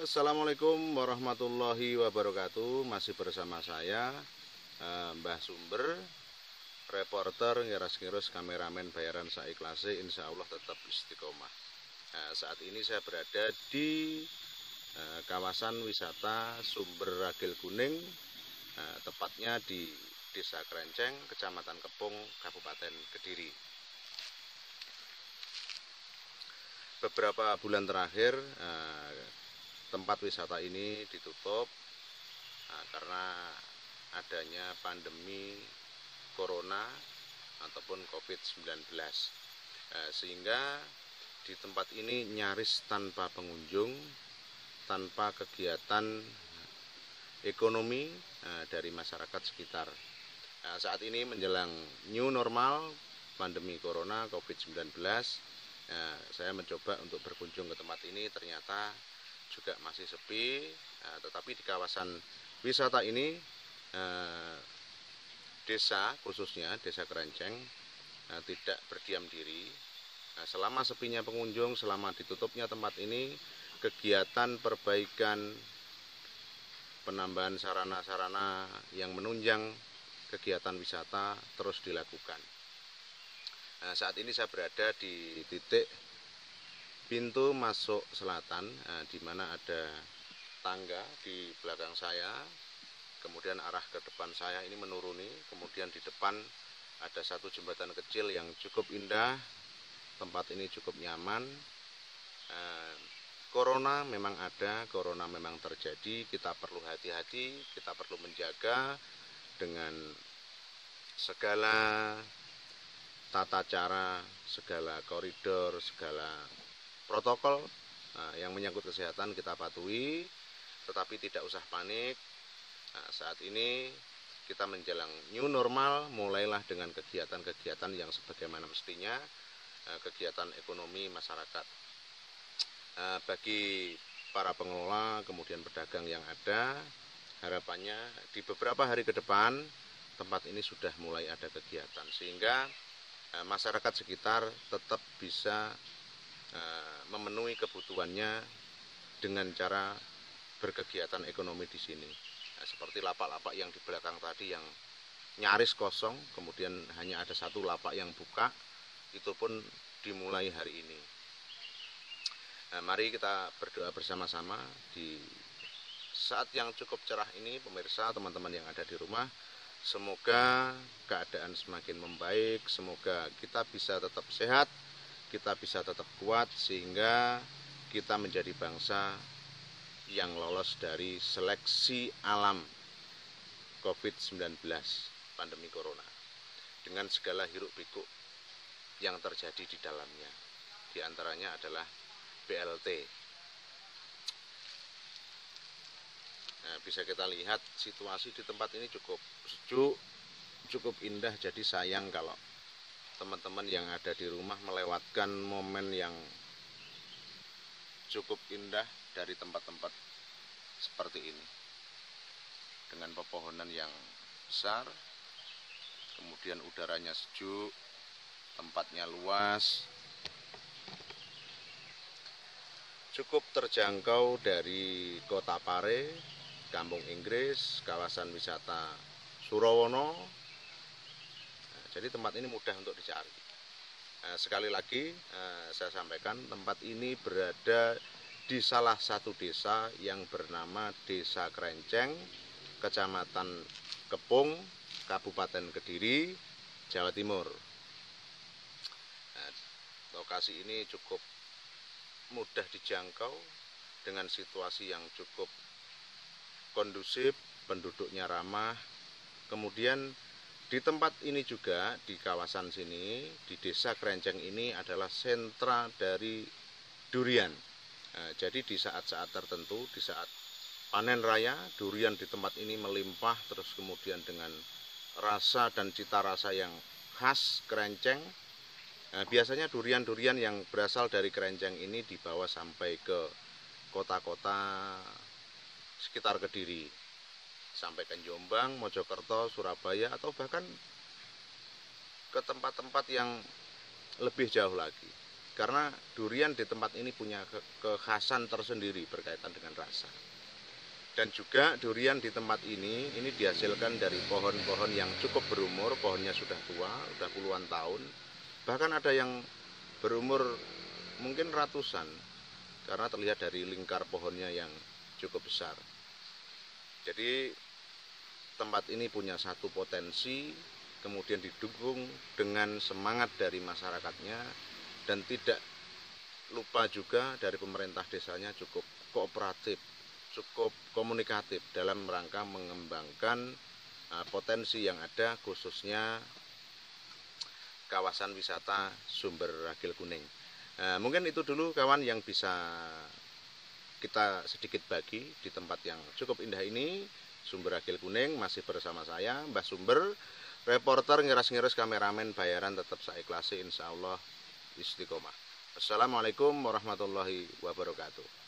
Assalamualaikum warahmatullahi wabarakatuh. Masih bersama saya Mbah Sumber, reporter ngeras-ngerus kameramen bayaran saiklase, insya Allah tetap istiqomah. Saat ini saya berada di kawasan wisata Sumber Ragil Kuning, tepatnya di Desa Krenceng, Kecamatan Kepung, Kabupaten Kediri. Beberapa bulan terakhir tempat wisata ini ditutup karena adanya pandemi corona ataupun COVID-19, sehingga di tempat ini nyaris tanpa pengunjung, tanpa kegiatan ekonomi dari masyarakat sekitar. Saat ini menjelang new normal pandemi corona COVID-19, saya mencoba untuk berkunjung ke tempat ini, ternyata juga masih sepi, tetapi di kawasan wisata ini, desa khususnya Desa Krenceng, tidak berdiam diri. Selama sepinya pengunjung, selama ditutupnya tempat ini, kegiatan perbaikan, penambahan sarana-sarana yang menunjang kegiatan wisata terus dilakukan. Saat ini saya berada di titik pintu masuk selatan, di mana ada tangga di belakang saya, kemudian arah ke depan saya ini menuruni, kemudian di depan ada satu jembatan kecil yang cukup indah. Tempat ini cukup nyaman. Corona memang ada, corona memang terjadi, kita perlu hati-hati, kita perlu menjaga dengan segala tata cara, segala koridor, segala protokol yang menyangkut kesehatan kita patuhi, tetapi tidak usah panik. Saat ini kita menjelang new normal, mulailah dengan kegiatan-kegiatan yang sebagaimana mestinya, kegiatan ekonomi masyarakat. Bagi para pengelola kemudian pedagang yang ada, harapannya di beberapa hari ke depan tempat ini sudah mulai ada kegiatan, sehingga masyarakat sekitar tetap bisa memenuhi kebutuhannya dengan cara berkegiatan ekonomi di sini. Seperti lapak-lapak yang di belakang tadi yang nyaris kosong, kemudian hanya ada satu lapak yang buka, itu pun dimulai hari ini. Mari kita berdoa bersama-sama di saat yang cukup cerah ini, pemirsa, teman-teman yang ada di rumah. Semoga keadaan semakin membaik, semoga kita bisa tetap sehat, kita bisa tetap kuat, sehingga kita menjadi bangsa yang lolos dari seleksi alam COVID-19, pandemi corona, dengan segala hiruk pikuk yang terjadi di dalamnya. Di antaranya adalah BLT. Bisa kita lihat situasi di tempat ini cukup sejuk, cukup indah. Jadi sayang kalau teman-teman yang ada di rumah melewatkan momen yang cukup indah dari tempat-tempat seperti ini, dengan pepohonan yang besar, kemudian udaranya sejuk, tempatnya luas, cukup terjangkau dari Kota Pare, Kampung Inggris, kawasan wisata Surowono. Jadi tempat ini mudah untuk dicari. Sekali lagi saya sampaikan, tempat ini berada di salah satu desa yang bernama Desa Krenceng, Kecamatan Kepung, Kabupaten Kediri, Jawa Timur. Lokasi ini cukup mudah dijangkau dengan situasi yang cukup kondusif, penduduknya ramah. Kemudian di tempat ini juga, di kawasan sini, di Desa Krenceng ini adalah sentra dari durian. Jadi di saat-saat tertentu, di saat panen raya, durian di tempat ini melimpah, terus kemudian dengan rasa dan cita rasa yang khas Krenceng. Biasanya durian-durian yang berasal dari Krenceng ini dibawa sampai ke kota-kota sekitar Kediri, sampai ke Jombang, Mojokerto, Surabaya, atau bahkan ke tempat-tempat yang lebih jauh lagi. karena durian di tempat ini punya kekhasan tersendiri berkaitan dengan rasa. Dan juga durian di tempat ini dihasilkan dari pohon-pohon yang cukup berumur, pohonnya sudah tua, sudah puluhan tahun. Bahkan ada yang berumur mungkin ratusan, karena terlihat dari lingkar pohonnya yang cukup besar. Jadi tempat ini punya satu potensi, kemudian didukung dengan semangat dari masyarakatnya, dan tidak lupa juga dari pemerintah desanya cukup kooperatif, cukup komunikatif dalam rangka mengembangkan potensi yang ada, khususnya kawasan wisata Sumber Ragil Kuning. Mungkin itu dulu kawan yang bisa kita sedikit bagi di tempat yang cukup indah ini, Sumber Ragil Kuning. Masih bersama saya Mbah Sumber, reporter ngeras-ngeras, kameramen bayaran tetap saiklasi, insyaallah istiqomah. Assalamualaikum warahmatullahi wabarakatuh.